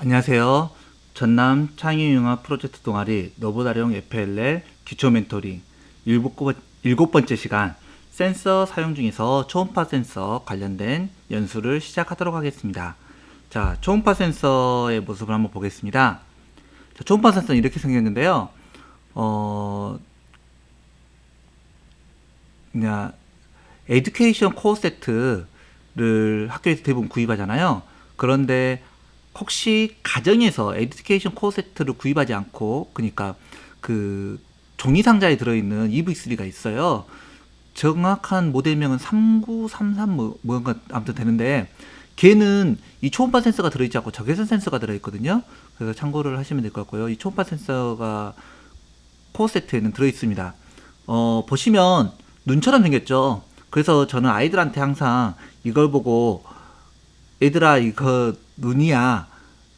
안녕하세요. 전남 창의융합 프로젝트 동아리 너보다령 FLL 기초 멘토링 일곱 번째 시간 센서 사용 중에서 초음파 센서 관련된 연수를 시작하도록 하겠습니다. 자, 초음파 센서의 모습을 한번 보겠습니다. 자, 초음파 센서는 이렇게 생겼는데요. 그냥 에듀케이션 코어 세트를 학교에서 대부분 구입하잖아요. 그런데 혹시 가정에서 에듀케이션 코어 세트를 구입하지 않고, 그러니까 그 종이 상자에 들어있는 EV3가 있어요. 정확한 모델명은 3933 뭔가 아무튼 되는데, 걔는 이 초음파 센서가 들어있지 않고 적외선 센서가 들어있거든요. 그래서 참고를 하시면 될 것 같고요. 이 초음파 센서가 코어 세트에는 들어있습니다. 보시면 눈처럼 생겼죠. 그래서 저는 아이들한테 항상 이걸 보고 얘들아 이거 눈이야,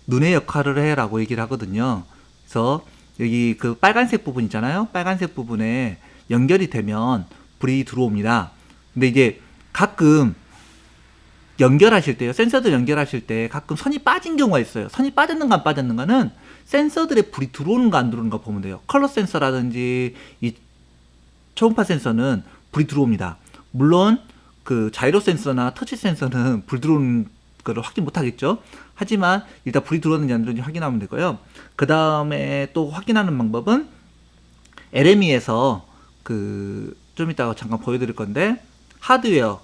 눈의 역할을 해라고 얘기를 하거든요. 그래서 여기 그 빨간색 부분 있잖아요. 빨간색 부분에 연결이 되면 불이 들어옵니다. 근데 이제 가끔 연결하실 때요, 센서들 연결하실 때 가끔 선이 빠진 경우가 있어요. 선이 빠졌는가 안 빠졌는가는 센서들의 불이 들어오는가 안 들어오는가 보면 돼요. 컬러 센서라든지 이 초음파 센서는 불이 들어옵니다. 물론 그 자이로 센서나 터치 센서는 불 들어오는 거를 확인 못 하겠죠. 하지만 일단 불이 들어오는지 안 들어오는지 확인하면 되고요. 그 다음에 또 확인하는 방법은 LME에서 그 좀 이따가 잠깐 보여드릴 건데, 하드웨어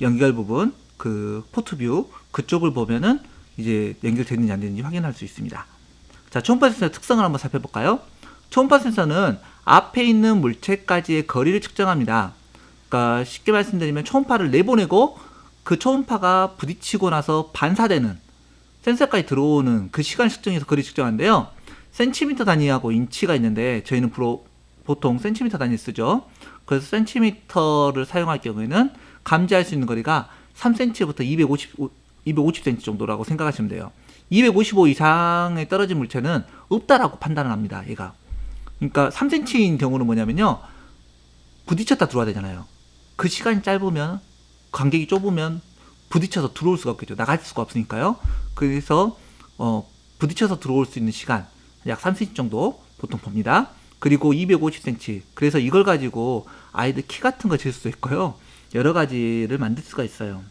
연결 부분 그 포트뷰 그쪽을 보면은 이제 연결되는지 안 되는지 확인할 수 있습니다. 자, 초음파 센서의 특성을 한번 살펴볼까요? 초음파 센서는 앞에 있는 물체까지의 거리를 측정합니다. 그러니까 쉽게 말씀드리면 초음파를 내보내고 그 초음파가 부딪히고 나서 반사되는, 센서까지 들어오는 그 시간을 측정해서 거리 측정하는데요. 센티미터 단위하고 인치가 있는데 저희는 보통 센티미터 단위 쓰죠. 그래서 센티미터를 사용할 경우에는 감지할 수 있는 거리가 3cm부터 250cm 정도라고 생각하시면 돼요. 255 이상에 떨어진 물체는 없다라고 판단을 합니다. 얘가. 그러니까 3cm인 경우는 뭐냐면요, 부딪혔다 들어와야 되잖아요. 그 시간이 짧으면, 간격이 좁으면 부딪혀서 들어올 수가 없겠죠. 나갈 수가 없으니까요. 그래서 부딪혀서 들어올 수 있는 시간 약 3cm 정도 보통 봅니다. 그리고 250cm. 그래서 이걸 가지고 아이들 키 같은 거 잴 수도 있고요. 여러 가지를 만들 수가 있어요.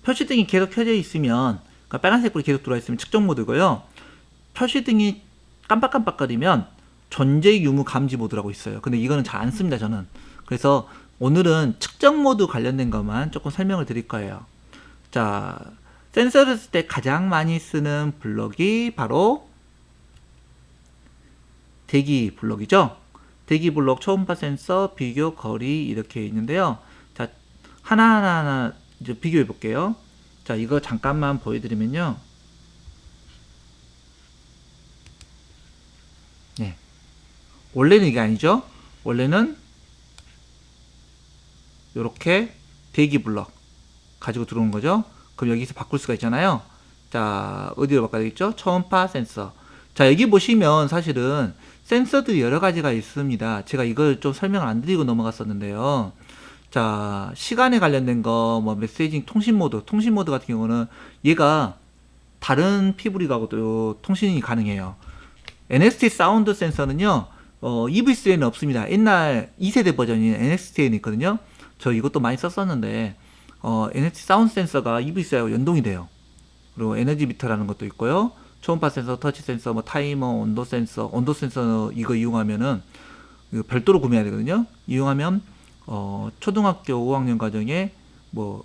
표시등이 계속 켜져 있으면, 그러니까 빨간색 불이 계속 들어와 있으면 측정 모드고요. 표시등이 깜빡깜빡거리면 존재 유무 감지 모드라고 있어요. 근데 이거는 잘 안 씁니다, 저는. 그래서 오늘은 측정 모드 관련된 것만 조금 설명을 드릴 거예요. 자, 센서를 쓸 때 가장 많이 쓰는 블럭이 바로 대기 블럭이죠. 대기 블럭, 초음파 센서, 비교, 거리 이렇게 있는데요. 자, 하나하나 이제 비교해 볼게요. 자, 이거 잠깐만 보여드리면요. 네. 원래는 이게 아니죠. 원래는 이렇게 대기 블럭 가지고 들어오는 거죠. 그럼 여기서 바꿀 수가 있잖아요. 자, 어디로 바꿔야 되겠죠? 초음파 센서. 자, 여기 보시면 사실은 센서들이 여러 가지가 있습니다. 제가 이걸 좀 설명을 안 드리고 넘어갔었는데요. 자, 시간에 관련된 거, 뭐 메시징 통신 모드 같은 경우는 얘가 다른 피부리하고도 통신이 가능해요. NXT 사운드 센서는요, EV3에는 없습니다. 옛날 2세대 버전인 NXT에는 있거든요. 저 이것도 많이 썼었는데, NXT 사운드 센서가 EV3하고 연동이 돼요. 그리고 에너지 미터라는 것도 있고요. 초음파 센서, 터치 센서, 뭐 타이머, 온도 센서 이거 이용하면은 이거 별도로 구매해야 되거든요. 이용하면 초등학교 5학년 과정에 뭐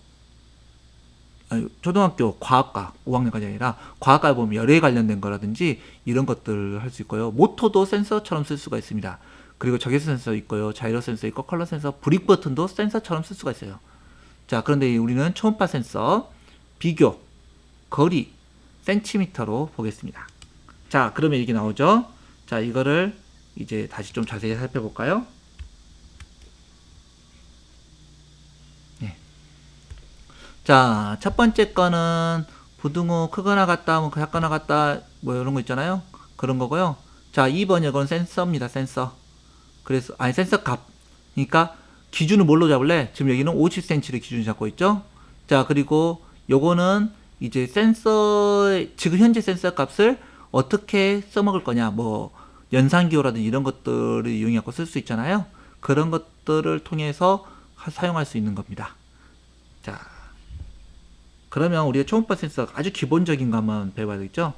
초등학교 과학과 5학년 과정이 아니라 과학과에 보면 열에 관련된 거라든지 이런 것들 할 수 있고요. 모터도 센서처럼 쓸 수가 있습니다. 그리고 적외선 센서 있고요. 자이로 센서 있고 컬러 센서, 브릭 버튼도 센서처럼 쓸 수가 있어요. 자, 그런데 우리는 초음파 센서 비교, 거리, 센티미터로 보겠습니다. 자, 그러면 이게 나오죠. 자, 이거를 이제 다시 좀 자세히 살펴볼까요? 네. 자, 첫 번째 거는 부등호 크거나 같다, 뭐 작거나 같다, 뭐 이런 거 있잖아요. 그런 거고요. 자, 2번 이건 센서입니다. 센서. 그래서 아니 센서 값. 그러니까 기준을 뭘로 잡을래? 지금 여기는 50cm를 기준 잡고 있죠. 자, 그리고 요거는 이제 센서 지금 현재 센서 값을 어떻게 써먹을 거냐, 뭐 연산기호라든지 이런 것들을 이용해서 쓸 수 있잖아요. 그런 것들을 통해서 사용할 수 있는 겁니다. 자, 그러면 우리가 초음파 센서 아주 기본적인 거 한번 배워야 되겠죠.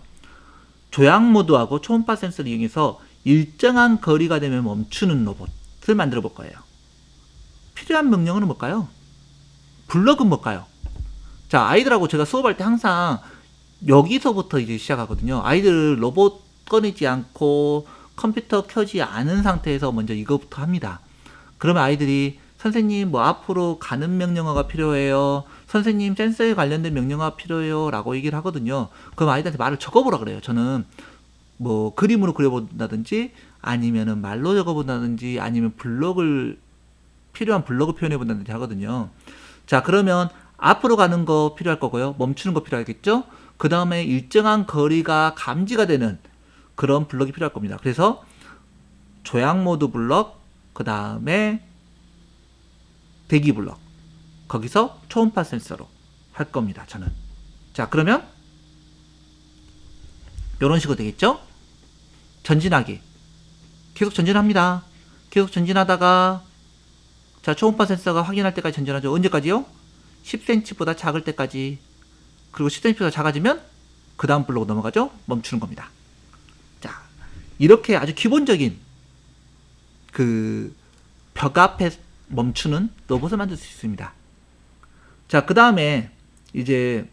조향 모드하고 초음파 센서를 이용해서 일정한 거리가 되면 멈추는 로봇을 만들어 볼 거예요. 필요한 명령어는 뭘까요? 블럭은 뭘까요? 자, 아이들하고 제가 수업할 때 항상 여기서부터 이제 시작하거든요. 아이들 로봇 꺼내지 않고 컴퓨터 켜지 않은 상태에서 먼저 이거부터 합니다. 그러면 아이들이 선생님 뭐 앞으로 가는 명령어가 필요해요. 선생님 센서에 관련된 명령어가 필요해요. 라고 얘기를 하거든요. 그럼 아이들한테 말을 적어보라 그래요. 저는 뭐 그림으로 그려본다든지 아니면은 말로 적어본다든지 아니면 필요한 블럭을 표현해본다든지 하거든요. 자, 그러면 앞으로 가는 거 필요할 거고요. 멈추는 거 필요하겠죠? 그 다음에 일정한 거리가 감지가 되는 그런 블럭이 필요할 겁니다. 그래서 조향 모드 블럭, 그 다음에 대기 블럭, 거기서 초음파 센서로 할 겁니다. 저는. 자, 그러면 이런 식으로 되겠죠? 전진하기. 계속 전진합니다. 계속 전진하다가 자, 초음파 센서가 확인할 때까지 전진하죠. 언제까지요? 10cm보다 작을 때까지. 그리고 10cm보다 작아지면 그 다음 블록으로 넘어가죠. 멈추는 겁니다. 자, 이렇게 아주 기본적인 그 벽 앞에 멈추는 로봇을 만들 수 있습니다. 자, 그 다음에 이제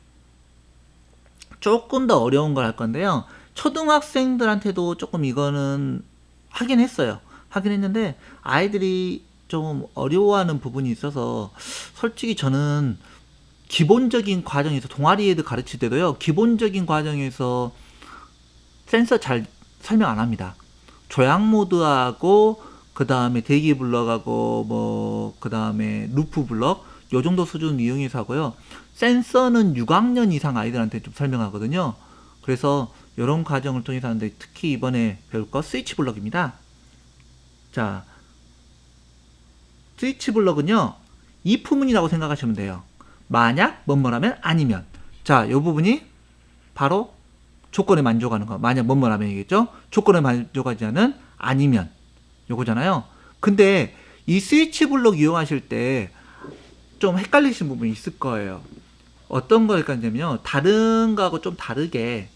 조금 더 어려운 걸 할 건데요. 초등학생들한테도 조금 이거는 하긴 했어요. 하긴 했는데 아이들이 좀 어려워하는 부분이 있어서 솔직히 저는 기본적인 과정에서 동아리 애들 가르칠 때도요. 기본적인 과정에서 센서 잘 설명 안 합니다. 조향 모드하고 그 다음에 대기 블럭하고 뭐 그 다음에 루프 블럭 요 정도 수준 이용해서 하고요. 센서는 6학년 이상 아이들한테 좀 설명하거든요. 그래서 이런 과정을 통해서 하는데 특히 이번에 배울 거 스위치 블럭입니다. 자, 스위치 블럭은요. if문이라고 생각하시면 돼요. 만약 뭐뭐라면 아니면. 자, 이 부분이 바로 조건에 만족하는 거. 만약 뭐뭐라면이겠죠. 조건에 만족하지 않은 아니면 요거잖아요. 근데 이 스위치 블럭 이용하실 때 좀 헷갈리신 부분이 있을 거예요. 어떤 거 헷갈리냐면요. 다른 거하고 좀 다르게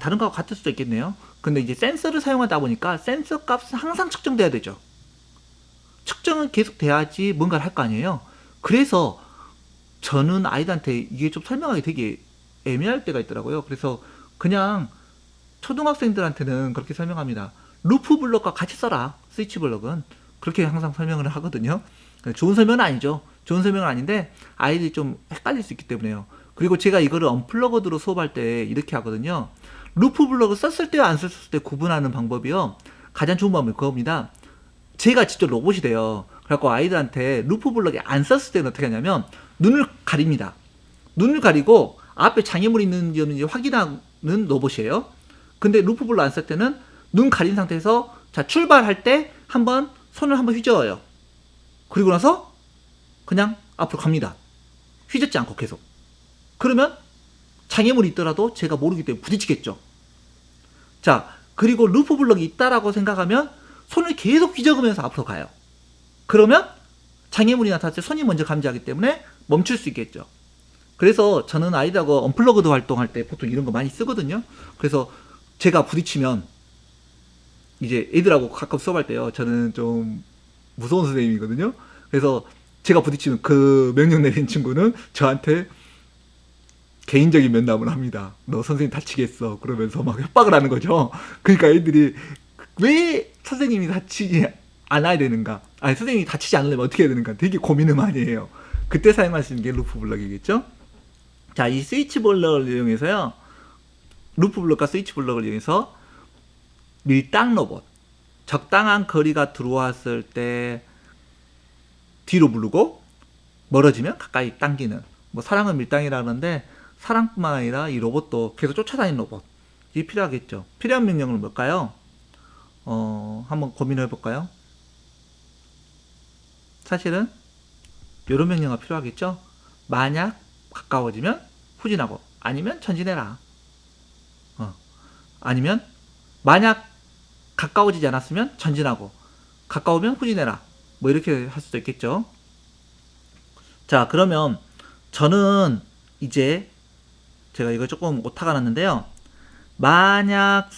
다른 거하고 같을 수도 있겠네요. 근데 이제 센서를 사용하다 보니까 센서 값은 항상 측정돼야 되죠. 측정은 계속 돼야지 뭔가를 할 거 아니에요. 그래서 저는 아이들한테 이게 좀 설명하기 되게 애매할 때가 있더라고요. 그래서 그냥 초등학생들한테는 그렇게 설명합니다. 루프 블럭과 같이 써라. 스위치 블럭은. 그렇게 항상 설명을 하거든요. 좋은 설명은 아니죠. 좋은 설명은 아닌데 아이들이 좀 헷갈릴 수 있기 때문에요. 그리고 제가 이거를 언플러그드로 수업할 때 이렇게 하거든요. 루프 블럭을 썼을 때와 안 썼을 때 구분하는 방법이요. 가장 좋은 방법이 그겁니다. 제가 직접 로봇이 돼요. 그래갖고 아이들한테 루프 블럭이 안 썼을 때는 어떻게 하냐면 눈을 가립니다. 눈을 가리고 앞에 장애물이 있는지 없는지 확인하는 로봇이에요. 근데 루프 블럭 안 쓸 때는 눈 가린 상태에서 자 출발할 때 한번 손을 한번 휘저어요. 그리고 나서 그냥 앞으로 갑니다. 휘젓지 않고 계속. 그러면 장애물이 있더라도 제가 모르기 때문에 부딪히겠죠. 자, 그리고 루프 블럭이 있다라고 생각하면 손을 계속 휘저으면서 앞으로 가요. 그러면 장애물이 나타났을 때 손이 먼저 감지하기 때문에 멈출 수 있겠죠. 그래서 저는 아이들하고 언플러그드 활동할 때 보통 이런 거 많이 쓰거든요. 그래서 제가 부딪히면 이제 애들하고 가끔 수업할 때요. 저는 좀 무서운 선생님이거든요. 그래서 제가 부딪히면 그 명령 내린 친구는 저한테 개인적인 면담을 합니다. 너 선생님 다치겠어. 그러면서 막 협박을 하는 거죠. 그러니까 애들이 왜 선생님이 다치지 않아야 되는가? 아니, 선생님이 다치지 않으려면 어떻게 해야 되는가? 되게 고민을 많이 해요. 그때 사용하시는 게 루프 블럭이겠죠? 자, 이 스위치 블럭을 이용해서요. 루프 블럭과 스위치 블럭을 이용해서 밀당 로봇. 적당한 거리가 들어왔을 때 뒤로 부르고 멀어지면 가까이 당기는 뭐 사랑은 밀당이라 그러는데 사랑뿐만 아니라 이 로봇도 계속 쫓아다니는 로봇이 필요하겠죠. 필요한 명령은 뭘까요? 한번 고민해 볼까요? 사실은 이런 명령어가 필요하겠죠. 만약 가까워지면 후진하고, 아니면 전진해라. 아니면 만약 가까워지지 않았으면 전진하고, 가까우면 후진해라. 뭐 이렇게 할 수도 있겠죠. 자, 그러면 저는 이제 제가 이거 조금 오타가 났는데요. 만약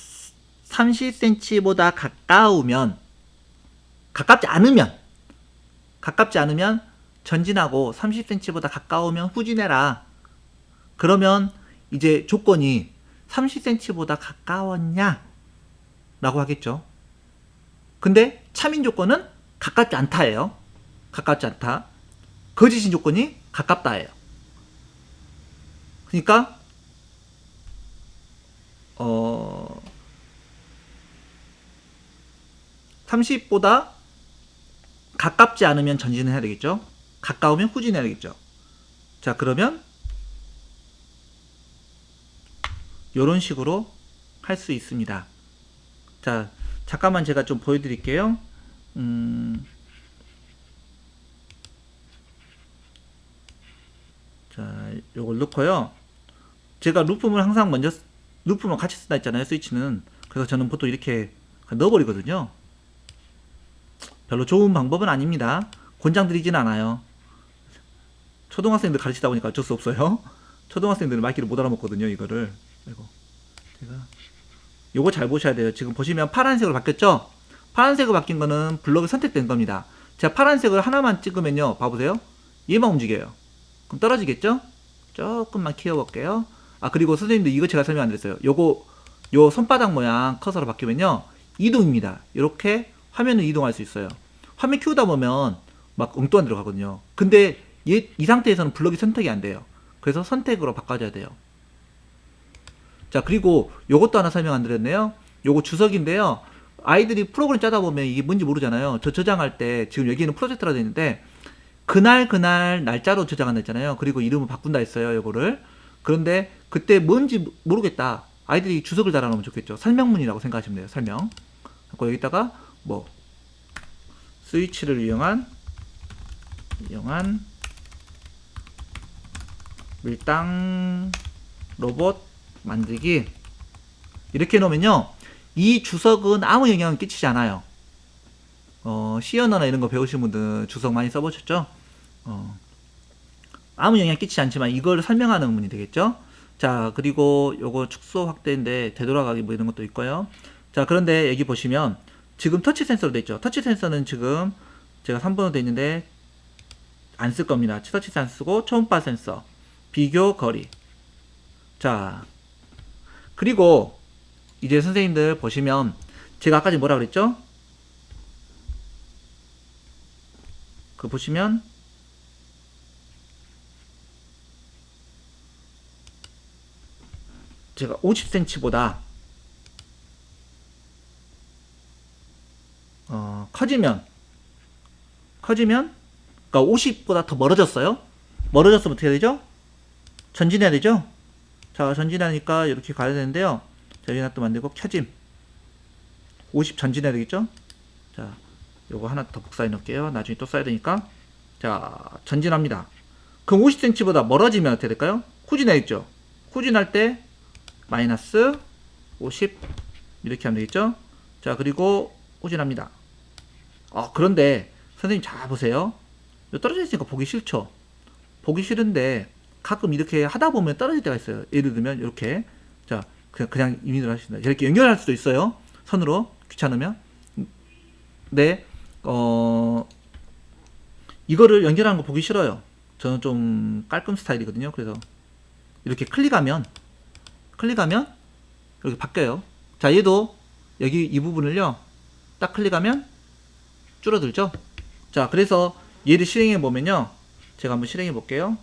30cm보다 가깝지 않으면 전진하고 30cm보다 가까우면 후진해라. 그러면 이제 조건이 30cm보다 가까웠냐? 라고 하겠죠. 근데 참인 조건은 가깝지 않다예요. 가깝지 않다. 거짓인 조건이 가깝다예요. 그러니까 30보다 가깝지 않으면 전진을 해야 되겠죠. 가까우면 후진해야 되겠죠. 자, 그러면 이런 식으로 할 수 있습니다. 자, 잠깐만 제가 좀 보여드릴게요. 자, 요걸 넣고요. 제가 루프을 항상 먼저 루프만 같이 쓴다 했잖아요. 스위치는. 그래서 저는 보통 이렇게 넣어버리거든요. 별로 좋은 방법은 아닙니다. 권장드리진 않아요. 초등학생들 가르치다 보니까 어쩔 수 없어요. 초등학생들은 말귀를 못 알아먹거든요. 이거를. 아이고, 제가 요거 잘 보셔야 돼요. 지금 보시면 파란색으로 바뀌었죠? 파란색으로 바뀐 거는 블럭이 선택된 겁니다. 제가 파란색을 하나만 찍으면요. 봐보세요. 얘만 움직여요. 그럼 떨어지겠죠? 조금만 키워볼게요. 아, 그리고 선생님들 이거 제가 설명 안 드렸어요. 요 손바닥 모양 커서로 바뀌면요. 이동입니다. 이렇게 화면을 이동할 수 있어요. 화면 키우다 보면 막 엉뚱한 데로 가거든요. 근데 이 상태에서는 블럭이 선택이 안 돼요. 그래서 선택으로 바꿔줘야 돼요. 자, 그리고 요것도 하나 설명 안 드렸네요. 요거 주석인데요. 아이들이 프로그램 짜다 보면 이게 뭔지 모르잖아요. 저 저장할 때 지금 여기는 프로젝트라 되어 있는데 그날 날짜로 저장한다 했잖아요. 그리고 이름을 바꾼다 했어요. 요거를. 그런데 그때 뭔지 모르겠다. 아이들이 주석을 달아놓으면 좋겠죠. 설명문이라고 생각하시면 돼요. 설명. 그리고 여기다가 뭐 스위치를 이용한 밀당 로봇 만들기 이렇게 놓으면요. 이 주석은 아무 영향을 끼치지 않아요. C 언어나 이런 거 배우신 분들 주석 많이 써보셨죠? 아무 영향 끼치지 않지만 이걸 설명하는 문이 되겠죠? 자, 그리고 요거 축소 확대인데 되돌아가기 뭐 이런 것도 있고요. 자, 그런데 여기 보시면 지금 터치 센서로 돼 있죠. 터치 센서는 지금 제가 3번으로 돼 있는데 안 쓸 겁니다. 터치 센서 안 쓰고 초음파 센서, 비교 거리. 자, 그리고 이제 선생님들 보시면 제가 아까 뭐라 그랬죠? 그 보시면 제가 50cm보다 커지면 그러니까 50보다 더 멀어졌어요. 멀어졌으면 어떻게 해야 되죠? 전진해야 되죠? 자, 전진하니까 이렇게 가야 되는데요. 자, 여기 하나 또 만들고 켜짐. 50 전진해야 되겠죠? 자, 요거 하나 더 복사해 놓을게요. 나중에 또 써야 되니까. 자, 전진합니다. 그럼 50cm보다 멀어지면 어떻게 될까요? 후진해야겠죠? 후진할 때 마이너스 50 이렇게 하면 되겠죠? 자, 그리고 후진합니다. 그런데 선생님 잘 보세요. 떨어져 있으니까 보기 싫죠? 보기 싫은데 가끔 이렇게 하다 보면 떨어질 때가 있어요. 예를 들면 이렇게 자 그냥 이민을 하신다. 이렇게 연결할 수도 있어요. 선으로 귀찮으면. 네, 이거를 연결하는 거 보기 싫어요. 저는 좀 깔끔 스타일이거든요. 그래서 이렇게 클릭하면 이렇게 바뀌어요. 자, 얘도 여기 이 부분을요 딱 클릭하면 줄어들죠. 자, 그래서 얘를 실행해 보면요, 제가 한번 실행해 볼게요.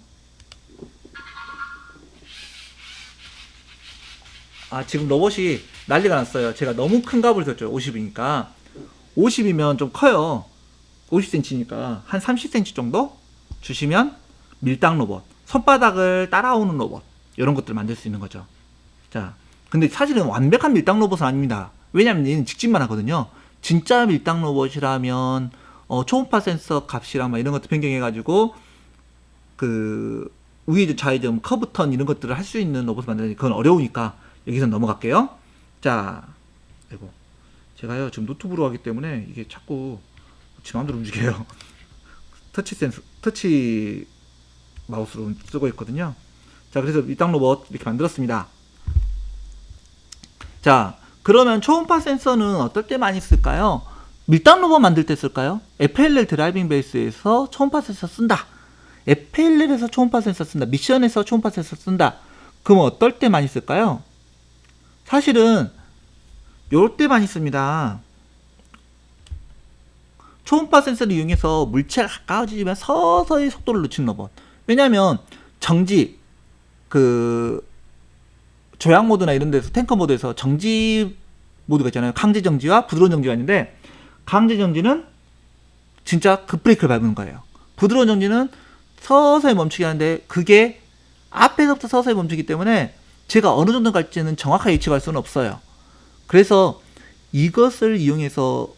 지금 로봇이 난리가 났어요. 제가 너무 큰 값을 줬죠. 50이니까 50이면 좀 커요. 50cm니까 한 30cm 정도 주시면 밀당 로봇, 손바닥을 따라오는 로봇, 이런 것들을 만들 수 있는 거죠. 자, 근데 사실은 완벽한 밀당 로봇은 아닙니다. 왜냐면 얘는 직진만 하거든요. 진짜 밀당 로봇이라면 초음파 센서 값이랑 막 이런 것도 변경해 가지고 그 우회전, 좌회전, 커브턴 이런 것들을 할 수 있는 로봇을 만드는데 그건 어려우니까 여기서 넘어갈게요. 자, 아이고, 제가요 지금 노트북으로 하기 때문에 이게 자꾸 제 마음대로 움직여요. 터치 마우스로 쓰고 있거든요. 자, 그래서 밑땅 로봇 이렇게 만들었습니다. 자, 그러면 초음파 센서는 어떨 때 많이 쓸까요? 밀당 로봇 만들 때 쓸까요? FLL 드라이빙 베이스에서 초음파 센서 쓴다. FLL에서 초음파 센서 쓴다. 미션에서 초음파 센서 쓴다. 그럼 어떨 때 많이 쓸까요? 사실은 요럴 때 많이 씁니다. 초음파 센서를 이용해서 물체가 가까워지면 서서히 속도를 늦추는 로봇. 왜냐하면 정지, 조약 모드나 이런 데서, 탱커 모드에서 정지 모드가 있잖아요. 강제 정지와 부드러운 정지가 있는데, 강제 정지는 진짜 급브레이크를 밟는 거예요. 부드러운 정지는 서서히 멈추게 하는데, 그게 앞에서부터 서서히 멈추기 때문에 제가 어느 정도 갈지는 정확하게 예측할 수는 없어요. 그래서 이것을 이용해서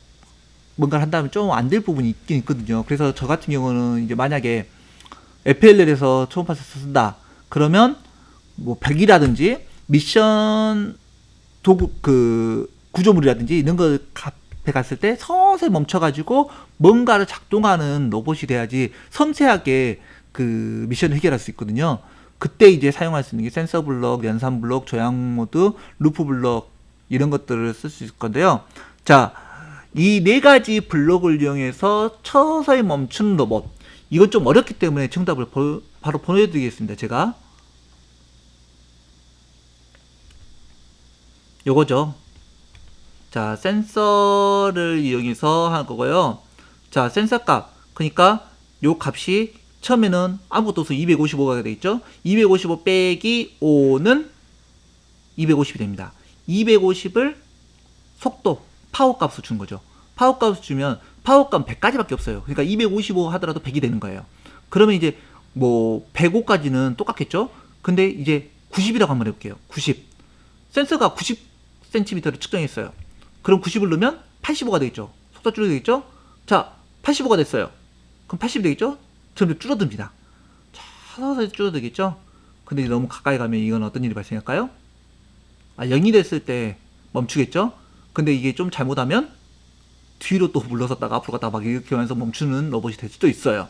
뭔가를 한다면 좀 안 될 부분이 있긴 있거든요. 그래서 저 같은 경우는 이제 만약에 FLL에서 초음파 센서 쓴다. 그러면 뭐 100이라든지 미션 도구, 구조물이라든지 이런 거 앞에 갔을 때 서서히 멈춰가지고 뭔가를 작동하는 로봇이 돼야지 섬세하게 그 미션을 해결할 수 있거든요. 그때 이제 사용할 수 있는 게 센서 블록, 연산 블록, 조약 모드, 루프 블록 이런 것들을 쓸 수 있을 건데요. 자, 이 네 가지 블록을 이용해서 서서히 멈추는 로봇. 이건 좀 어렵기 때문에 정답을 바로 보내드리겠습니다. 제가 요거죠. 자, 센서를 이용해서 할 거고요. 자, 센서 값. 그러니까 요 값이 처음에는 아무것도 없어 255가 되겠죠. 255 빼기 5는 250이 됩니다. 250을 속도, 파워 값을 준 거죠. 파워 값을 주면 파워 값 100까지밖에 없어요. 그러니까 255 하더라도 100이 되는 거예요. 그러면 이제 뭐 105까지는 똑같겠죠. 근데 이제 90이라고 한번 해볼게요. 90. 센서가 90cm를 측정했어요. 그럼 90을 넣으면 85가 되겠죠. 속도 줄어들겠죠. 자, 85가 됐어요. 그럼 80이 되겠죠. 점점 줄어듭니다. 서서히 줄어들겠죠. 근데 너무 가까이 가면 이건 어떤 일이 발생할까요? 0이 됐을 때 멈추겠죠. 근데 이게 좀 잘못하면 뒤로 또 물러섰다가 앞으로 갔다가 막 이렇게 하면서 멈추는 로봇이 될 수도 있어요.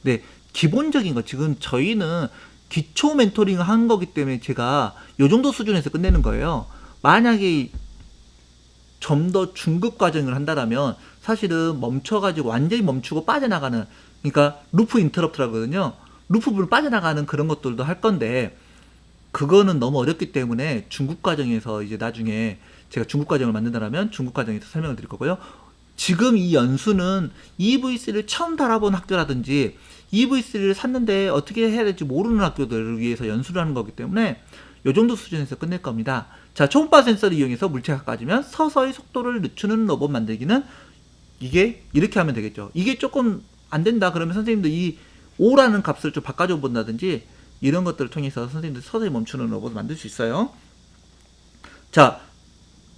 근데 기본적인 거, 지금 저희는 기초 멘토링을 한 거기 때문에 제가 요 정도 수준에서 끝내는 거예요. 만약에 좀 더 중급 과정을 한다라면 사실은 멈춰가지고 완전히 멈추고 빠져나가는, 그러니까 루프 인터럽트라고 하거든요. 루프를 빠져나가는 그런 것들도 할 건데, 그거는 너무 어렵기 때문에 중급 과정에서 이제 나중에 제가 중급 과정을 만든다면 중급 과정에서 설명을 드릴 거고요. 지금 이 연수는 EV3를 처음 달아본 학교라든지 EV3를 샀는데 어떻게 해야 될지 모르는 학교들을 위해서 연수를 하는 거기 때문에 이 정도 수준에서 끝낼 겁니다. 자, 초음파 센서를 이용해서 물체가 가까워지면 서서히 속도를 늦추는 로봇 만들기는 이게 이렇게 하면 되겠죠. 이게 조금 안 된다 그러면 선생님도 이 5라는 값을 좀 바꿔줘 본다든지 이런 것들을 통해서 선생님들 서서히 멈추는 로봇을 만들 수 있어요. 자,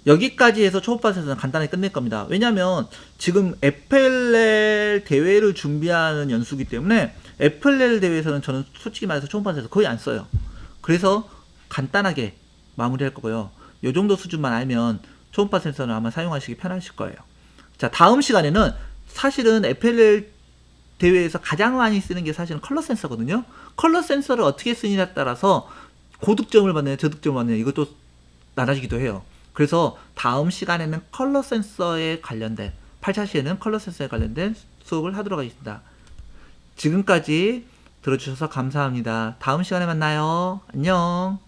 여기까지 해서 초음파 센서는 간단히 끝낼 겁니다. 왜냐면 지금 FLL 대회를 준비하는 연수기 때문에 FLL 대회에서는 저는 솔직히 말해서 초음파 센서 거의 안 써요. 그래서 간단하게 마무리할 거고요. 요 정도 수준만 알면 초음파 센서는 아마 사용하시기 편하실 거예요. 자, 다음 시간에는 사실은 FLL 대회에서 가장 많이 쓰는 게 사실은 컬러 센서거든요. 컬러 센서를 어떻게 쓰느냐에 따라서 고득점을 받느냐 저득점을 받느냐 이것도 나눠지기도 해요. 그래서 다음 시간에는 컬러 센서에 관련된 8차 시에는 컬러 센서에 관련된 수업을 하도록 하겠습니다. 지금까지 들어주셔서 감사합니다. 다음 시간에 만나요. 안녕.